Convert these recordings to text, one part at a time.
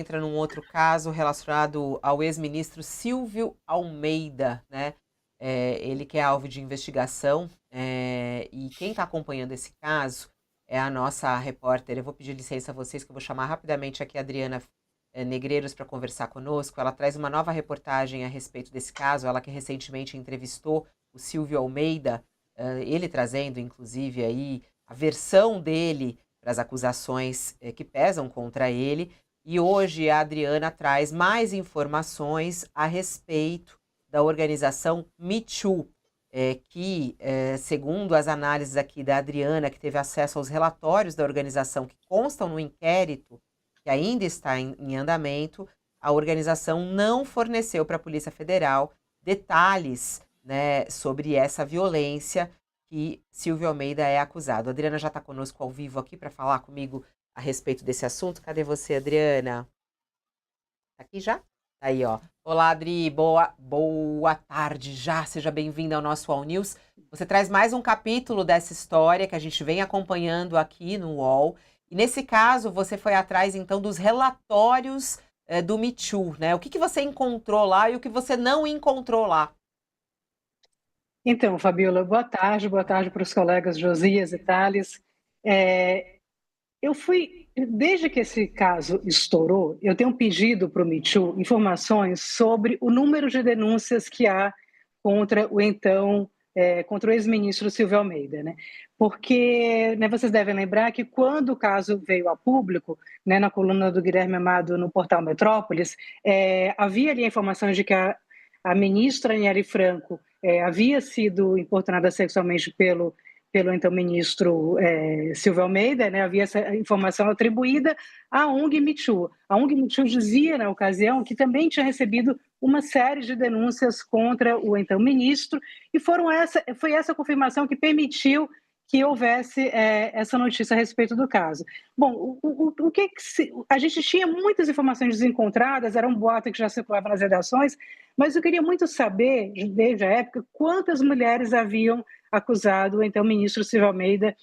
Entra num outro caso relacionado ao ex-ministro Silvio Almeida, né? Ele que é alvo de investigação, e quem está acompanhando esse caso é a nossa repórter. Eu vou pedir licença a vocês, que eu vou chamar rapidamente aqui a Adriana Negreiros para conversar conosco. Ela traz uma nova reportagem a respeito desse caso, ela que recentemente entrevistou o Silvio Almeida, ele trazendo, inclusive, aí a versão dele para as acusações que pesam contra ele. E hoje a Adriana traz mais informações a respeito da organização Me Too, que, segundo as análises aqui da Adriana, que teve acesso aos relatórios da organização que constam no inquérito, que ainda está em andamento, a organização não forneceu para a Polícia Federal detalhes, né, sobre essa violência que Silvio Almeida é acusado. A Adriana já está conosco ao vivo aqui para falar comigo a respeito desse assunto. Cadê você, Adriana? Tá aqui já? Tá aí, ó. Olá, Adri, boa tarde já. Seja bem-vinda ao nosso All News. Você traz mais um capítulo dessa história que a gente vem acompanhando aqui no UOL. E nesse caso, você foi atrás, então, dos relatórios do Me Too, né? O que você encontrou lá e o que você não encontrou lá? Então, Fabiola, boa tarde para os colegas Josias e Thales. Desde que esse caso estourou, eu tenho pedido para o Me Too informações sobre o número de denúncias que há contra contra o ex-ministro Silvio Almeida, né? Porque, né, vocês devem lembrar que quando o caso veio a público, né, na coluna do Guilherme Amado no portal Metrópolis, havia ali a informação de que a ministra Aniele Franco havia sido importunada sexualmente pelo então ministro Silvio Almeida, né, havia essa informação atribuída à ONG Me Too. A ONG Me Too dizia, na ocasião, que também tinha recebido uma série de denúncias contra o então ministro, e foi essa confirmação que permitiu que houvesse essa notícia a respeito do caso. Bom, a gente tinha muitas informações desencontradas, era um boato que já circulava nas redações, mas eu queria muito saber, desde a época, quantas mulheres haviam acusado então o ministro Silvio Almeida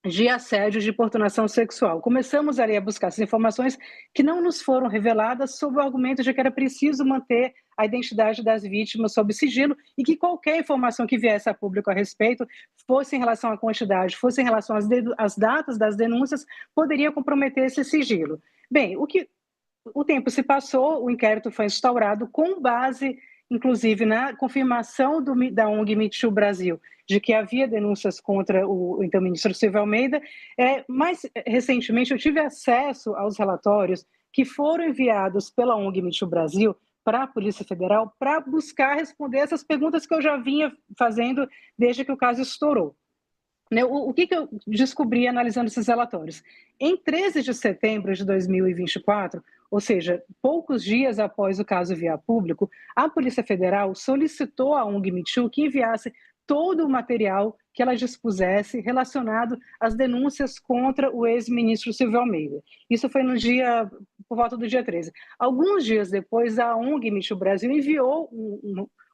de assédio, de importunação sexual. Começamos ali a buscar essas informações que não nos foram reveladas sob o argumento de que era preciso manter a identidade das vítimas sob sigilo e que qualquer informação que viesse a público a respeito, fosse em relação à quantidade, fosse em relação às datas das denúncias, poderia comprometer esse sigilo. Bem, o tempo se passou, o inquérito foi instaurado com base, inclusive, na confirmação da ONG Me Too Brasil, de que havia denúncias contra o então ministro Silvio Almeida. Mais recentemente, eu tive acesso aos relatórios que foram enviados pela ONG Me Too Brasil para a Polícia Federal para buscar responder essas perguntas que eu já vinha fazendo desde que o caso estourou. O que eu descobri analisando esses relatórios? Em 13 de setembro de 2024, ou seja, poucos dias após o caso vir a público, a Polícia Federal solicitou à ONG Me Too que enviasse todo o material que ela dispusesse relacionado às denúncias contra o ex-ministro Silvio Almeida. Isso foi por volta do dia 13. Alguns dias depois, a ONG Me Too Brasil enviou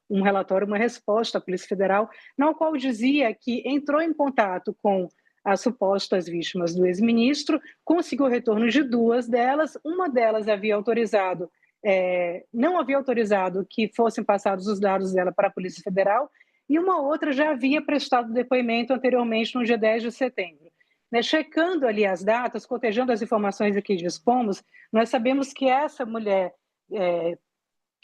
um relatório, uma resposta à Polícia Federal, na qual dizia que entrou em contato com as supostas vítimas do ex-ministro, conseguiu o retorno de duas delas, uma delas não havia autorizado que fossem passados os dados dela para a Polícia Federal, e uma outra já havia prestado depoimento anteriormente no dia 10 de setembro. Checando ali as datas, cotejando as informações que dispomos, nós sabemos que essa mulher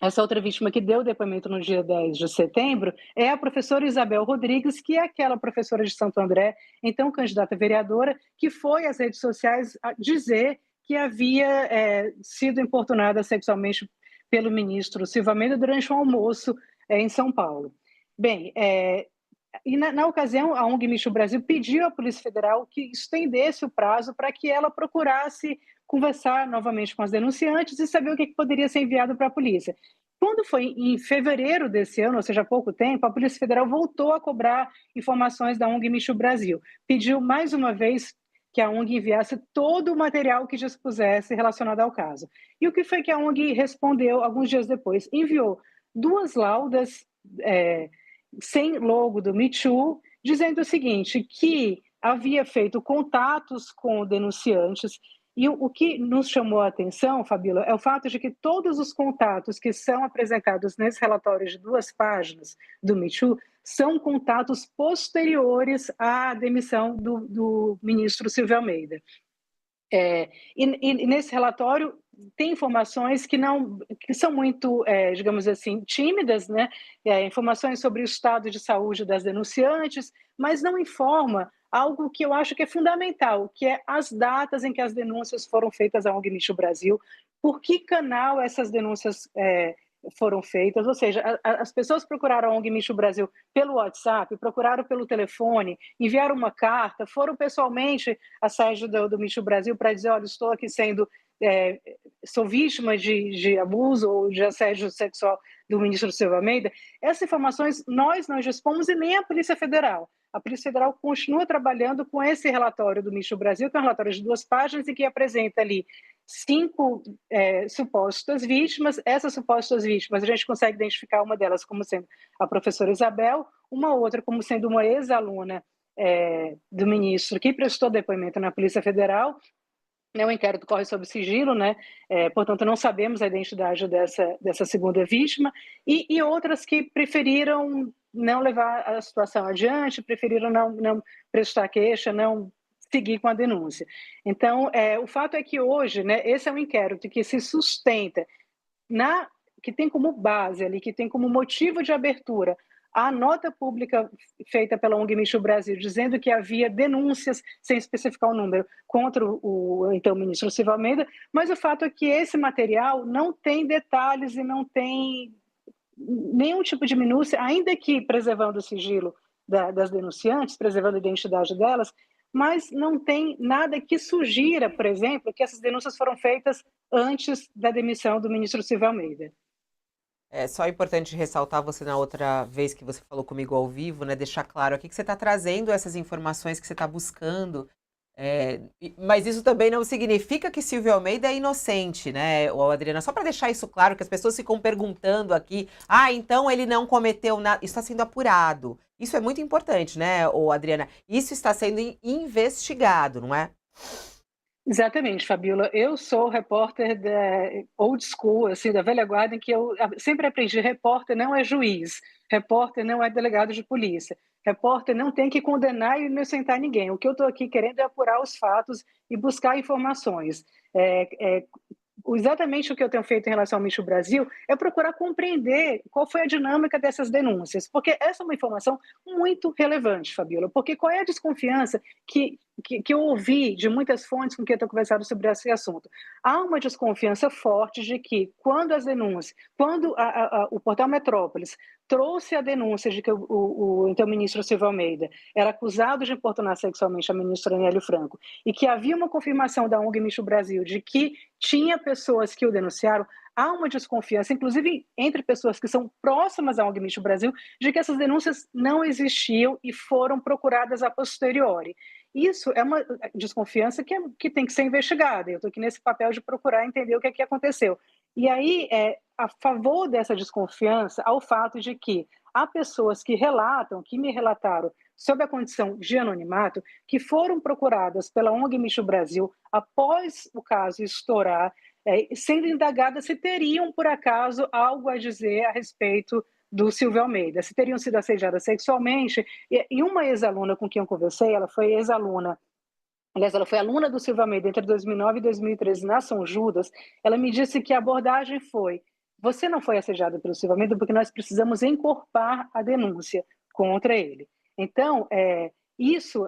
essa outra vítima que deu depoimento no dia 10 de setembro é a professora Isabel Rodrigues, que é aquela professora de Santo André, então candidata a vereadora, que foi às redes sociais dizer que havia sido importunada sexualmente pelo ministro Silvio Almeida durante um almoço em São Paulo. Bem, e na ocasião, a ONG Me Too Brasil pediu à Polícia Federal que estendesse o prazo para que ela procurasse conversar novamente com as denunciantes e saber o que poderia ser enviado para a polícia. Quando foi em fevereiro desse ano, ou seja, há pouco tempo, a Polícia Federal voltou a cobrar informações da ONG Me Too Brasil. Pediu mais uma vez que a ONG enviasse todo o material que dispusesse relacionado ao caso. E o que foi que a ONG respondeu alguns dias depois? Enviou duas laudas sem logo do Me Too, dizendo o seguinte, que havia feito contatos com denunciantes E o que nos chamou a atenção, Fabíola, é o fato de que todos os contatos que são apresentados nesse relatório de 2 páginas do Me Too são contatos posteriores à demissão do ministro Silvio Almeida. E nesse relatório tem informações que são muito, digamos assim, tímidas, né? Informações sobre o estado de saúde das denunciantes, mas não informa algo que eu acho que é fundamental, que é as datas em que as denúncias foram feitas à ONG Me Too Brasil, por que canal essas denúncias foram feitas, ou seja, as pessoas procuraram a ONG Me Too Brasil pelo WhatsApp, procuraram pelo telefone, enviaram uma carta, foram pessoalmente à sede do Me Too Brasil para dizer, olha, estou aqui sou vítima de abuso ou de assédio sexual do ministro Silvio Almeida. Essas informações nós não dispomos e nem a Polícia Federal. A Polícia Federal continua trabalhando com esse relatório do Me Too Brasil, que é um relatório de 2 páginas e que apresenta ali 5 supostas vítimas. Essas supostas vítimas, a gente consegue identificar uma delas como sendo a professora Isabel, uma outra como sendo uma ex-aluna do ministro que prestou depoimento na Polícia Federal. O inquérito corre sob sigilo, né? Portanto, não sabemos a identidade dessa segunda vítima, e outras que preferiram não levar a situação adiante, preferiram não prestar queixa, não seguir com a denúncia. Então, o fato é que hoje, né, esse é um inquérito que se sustenta, que tem como base ali, que tem como motivo de abertura a nota pública feita pela ONG Me Too Brasil, dizendo que havia denúncias, sem especificar o número, contra o então ministro Silvio Almeida, mas o fato é que esse material não tem detalhes e não tem nenhum tipo de minúcia, ainda que preservando o sigilo das denunciantes, preservando a identidade delas, mas não tem nada que sugira, por exemplo, que essas denúncias foram feitas antes da demissão do ministro Silvio Almeida. É só importante ressaltar, você na outra vez que você falou comigo ao vivo, né, deixar claro aqui que você está trazendo essas informações que você está buscando, mas isso também não significa que Silvio Almeida é inocente, né, ô Adriana? Só para deixar isso claro, que as pessoas ficam perguntando aqui, então ele não cometeu nada, isso está sendo apurado. Isso é muito importante, né, ô Adriana? Isso está sendo investigado, não é? Exatamente, Fabíola. Eu sou repórter da old school, assim, da velha guarda, em que eu sempre aprendi: repórter não é juiz, repórter não é delegado de polícia, repórter não tem que condenar e inocentar ninguém. O que eu estou aqui querendo é apurar os fatos e buscar informações. Exatamente o que eu tenho feito em relação ao Me Too Brasil é procurar compreender qual foi a dinâmica dessas denúncias, porque essa é uma informação muito relevante, Fabíola, porque qual é a desconfiança que eu ouvi de muitas fontes com quem eu tenho conversado sobre esse assunto? Há uma desconfiança forte de que quando o Portal Metrópolis trouxe a denúncia de que o então ministro Silvio Almeida era acusado de importunar sexualmente a ministra Anélia Franco e que havia uma confirmação da ONG Me Too Brasil de que tinha pessoas que o denunciaram, há uma desconfiança, inclusive entre pessoas que são próximas à ONG Me Too Brasil, de que essas denúncias não existiam e foram procuradas a posteriori. Isso é uma desconfiança que tem que ser investigada. Eu estou aqui nesse papel de procurar entender o que é que aconteceu. E aí, a favor dessa desconfiança, ao fato de que há pessoas que me relataram sob a condição de anonimato, que foram procuradas pela ONG Me Too Brasil após o caso estourar, sendo indagadas se teriam, por acaso, algo a dizer a respeito do Silvio Almeida, se teriam sido assediadas sexualmente. E uma ex-aluna com quem eu conversei, ela foi ex-aluna, aliás, ela foi aluna do Silvio Almeida entre 2009 e 2013 na São Judas. Ela me disse que a abordagem foi: você não foi assediada pelo Silvio Almeida porque nós precisamos encorpar a denúncia contra ele. Então, isso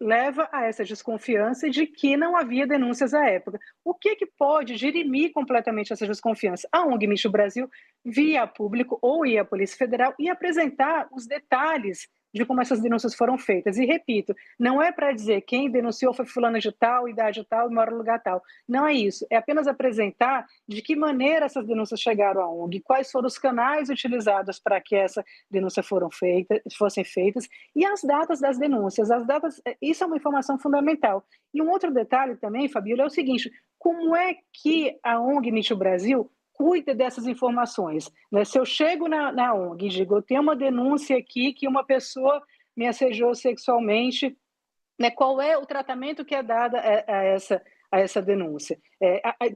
leva a essa desconfiança de que não havia denúncias à época. O que pode dirimir completamente essa desconfiança? A ONG Me Too Brasil via a público ou ia à Polícia Federal e apresentar os detalhes de como essas denúncias foram feitas. E repito, não é para dizer quem denunciou foi fulano de tal, idade tal e mora no lugar tal. Não é isso. É apenas apresentar de que maneira essas denúncias chegaram à ONG, quais foram os canais utilizados para que essa denúncia fossem feitas e as datas das denúncias. As datas, isso é uma informação fundamental. E um outro detalhe também, Fabíola, é o seguinte: como é que a ONG Me Too Brasil cuida dessas informações, né? Se eu chego na ONG e digo, eu tenho uma denúncia aqui que uma pessoa me assediou sexualmente, né? Qual é o tratamento que é dado a essa denúncia?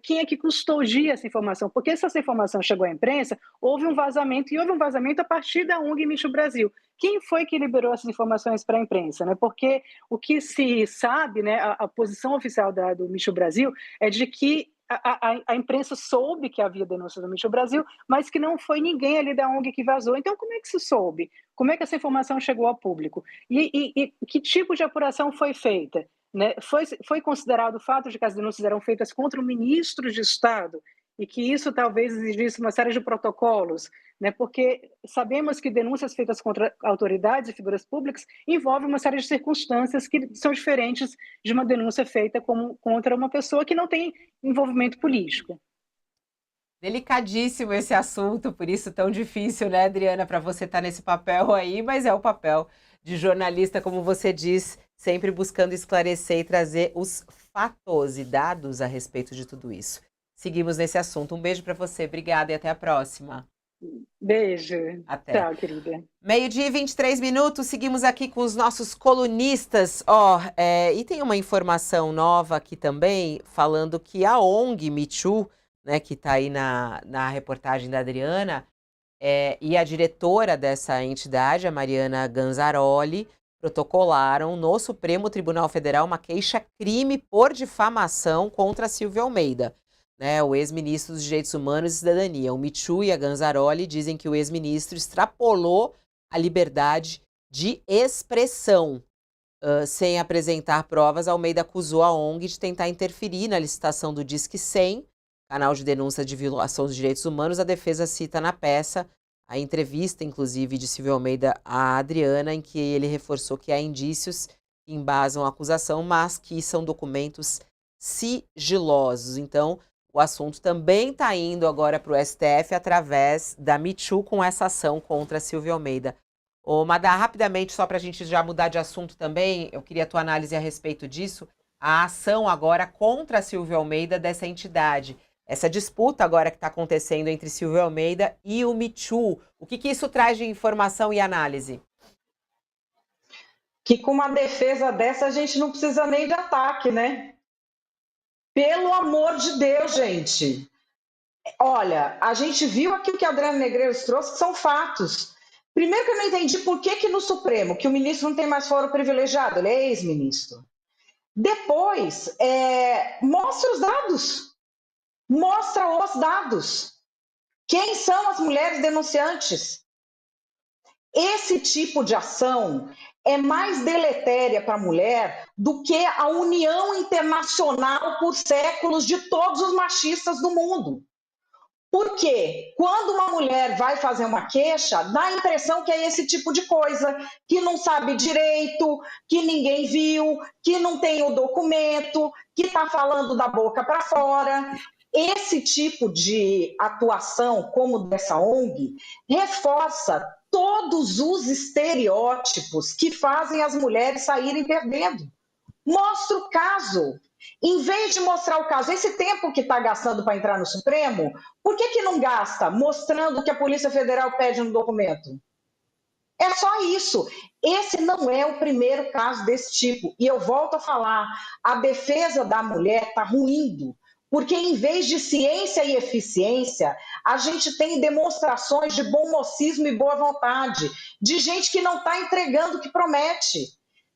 Quem é que custodia essa informação? Porque se essa informação chegou à imprensa, houve um vazamento, e houve um vazamento a partir da ONG Me Too Brasil. Quem foi que liberou essas informações para a imprensa? Né? Porque o que se sabe, né, a posição oficial do Me Too Brasil é de que a imprensa soube que havia denúncia do Me Too Brasil, mas que não foi ninguém ali da ONG que vazou. Então, como é que se soube? Como é que essa informação chegou ao público? E que tipo de apuração foi feita? Né? Foi considerado o fato de que as denúncias eram feitas contra o ministro de Estado e que isso talvez exigisse uma série de protocolos, né? Porque sabemos que denúncias feitas contra autoridades e figuras públicas envolvem uma série de circunstâncias que são diferentes de uma denúncia feita contra uma pessoa que não tem envolvimento político. Delicadíssimo esse assunto, por isso tão difícil, né, Adriana, para você estar nesse papel aí, mas é o papel de jornalista, como você diz, sempre buscando esclarecer e trazer os fatos e dados a respeito de tudo isso. Seguimos nesse assunto. Um beijo para você, obrigada e até a próxima. Beijo. Até. Tchau, querida. 12h e 23 minutos, seguimos aqui com os nossos colunistas. E tem uma informação nova aqui também, falando que a ONG Me Too, né, que está aí na reportagem da Adriana, e a diretora dessa entidade, a Mariana Ganzaroli, protocolaram no Supremo Tribunal Federal uma queixa-crime por difamação contra Silvio Almeida, né, o ex-ministro dos Direitos Humanos e Cidadania. O Me Too e a Ganzaroli dizem que o ex-ministro extrapolou a liberdade de expressão. Sem apresentar provas, Almeida acusou a ONG de tentar interferir na licitação do Disque 100, canal de denúncia de violação dos direitos humanos. A defesa cita na peça a entrevista, inclusive, de Silvio Almeida à Adriana, em que ele reforçou que há indícios que embasam a acusação, mas que são documentos sigilosos. Então, o assunto também está indo agora para o STF através da Me Too com essa ação contra Silvio Almeida. Ô, Madá, rapidamente, só para a gente já mudar de assunto também, eu queria a tua análise a respeito disso. A ação agora contra Silvio Almeida dessa entidade. Essa disputa agora que está acontecendo entre Silvio Almeida e o Me Too. O que isso traz de informação e análise? Que com uma defesa dessa a gente não precisa nem de ataque, né? Pelo amor de Deus, gente. Olha, a gente viu aqui o que a Adriana Negreiros trouxe, que são fatos. Primeiro que eu não entendi por que no Supremo, que o ministro não tem mais foro privilegiado, ele é ex-ministro. Depois, mostra os dados. Mostra os dados. Quem são as mulheres denunciantes? Esse tipo de ação é mais deletéria para a mulher do que a união internacional por séculos de todos os machistas do mundo. Porque quando uma mulher vai fazer uma queixa, dá a impressão que é esse tipo de coisa, que não sabe direito, que ninguém viu, que não tem o documento, que está falando da boca para fora. Esse tipo de atuação, como dessa ONG, reforça todos os estereótipos que fazem as mulheres saírem perdendo. Mostra o caso. Em vez de mostrar o caso, esse tempo que está gastando para entrar no Supremo, por que não gasta mostrando o que a Polícia Federal pede no documento? É só isso. Esse não é o primeiro caso desse tipo. E eu volto a falar, a defesa da mulher está ruindo. Porque em vez de ciência e eficiência, a gente tem demonstrações de bom mocismo e boa vontade, de gente que não está entregando o que promete.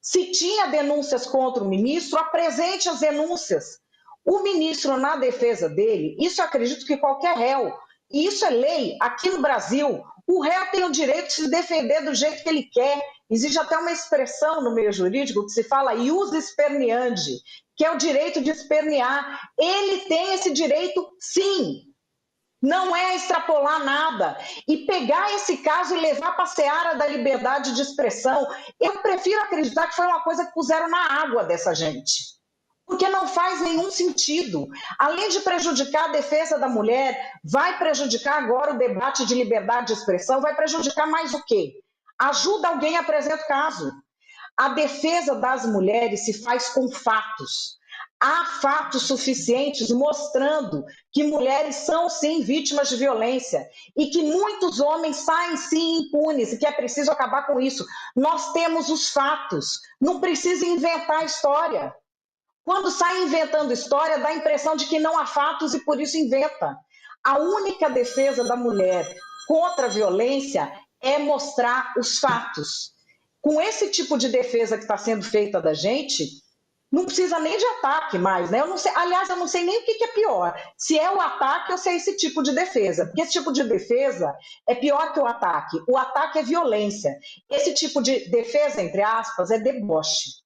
Se tinha denúncias contra o ministro, apresente as denúncias. O ministro, na defesa dele, isso eu acredito que qualquer réu, e isso é lei aqui no Brasil, o réu tem o direito de se defender do jeito que ele quer. Existe até uma expressão no meio jurídico que se fala ius esperneandi, que é o direito de espernear. Ele tem esse direito, sim. Não é extrapolar nada. E pegar esse caso e levar para a seara da liberdade de expressão, eu prefiro acreditar que foi uma coisa que puseram na água dessa gente. Porque não faz nenhum sentido. Além de prejudicar a defesa da mulher, vai prejudicar agora o debate de liberdade de expressão, vai prejudicar mais o quê? Ajuda alguém, apresenta o caso. A defesa das mulheres se faz com fatos. Há fatos suficientes mostrando que mulheres são, sim, vítimas de violência e que muitos homens saem, sim, impunes e que é preciso acabar com isso. Nós temos os fatos, não precisa inventar a história. Quando sai inventando história, dá a impressão de que não há fatos e por isso inventa. A única defesa da mulher contra a violência é mostrar os fatos. Com esse tipo de defesa que está sendo feita da gente, não precisa nem de ataque mais, né? Eu não sei, aliás, eu não sei nem o que é pior. Se é o ataque ou se é esse tipo de defesa. Porque esse tipo de defesa é pior que o ataque. O ataque é violência. Esse tipo de defesa, entre aspas, é deboche.